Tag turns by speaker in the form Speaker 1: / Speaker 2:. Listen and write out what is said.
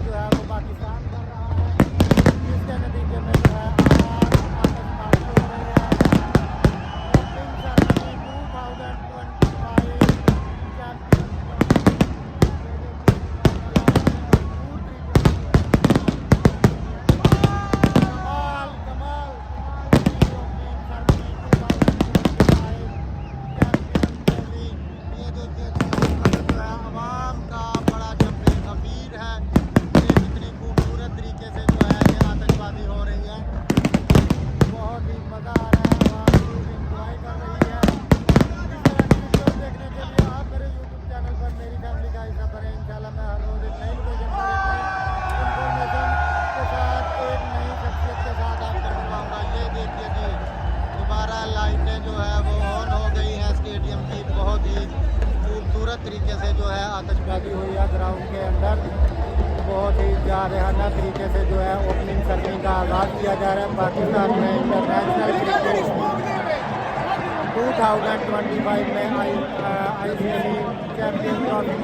Speaker 1: जो है वो पाकिस्तान कर रहा है, जिसके नतीजे में जो है आतशबाजी हो रही है। ओपनिंग सेरेमनी 2025 चैंपियंस कमाल कमाल कमाल की ओपनिंग सेरेमनी 2025 चैंपियंस लीग। ये देखिए जो है अवाम का बड़ा जमीर है। ये कितनी खूबसूरत तरीके से जो है ये आतशबाजी हो रही है, बहुत ही मज़ा आ रहा है, आवाम खूब इंजॉय कर रही है। इस तरह की वीडियो देखने के लिए आप मेरे यूट्यूब चैनल पर मेरी फैमिली का हिस्सा बने। इंशाल्लाह मैं हर रोज़ एक नई लोकेशन पर एक नई इन्फॉर्मेशन के साथ एक नई शख्सियत के साथ आपको मिलवाऊंगा। ये देखिए जी दोबारा लाइटें जो है वो ऑन हो गई हैं स्टेडियम की। बहुत ही खूबसूरत तरीके से जो है आतशबाजी हुई है ग्राउंड के अंदर। बहुत ही जारहाना तरीके से जो है ओपनिंग सेरेमनी का आगाज़ किया जा रहा है। पाकिस्तान में इंटरनेशनल क्रिकेट 2025 में ICC चैंपियन ट्रॉफी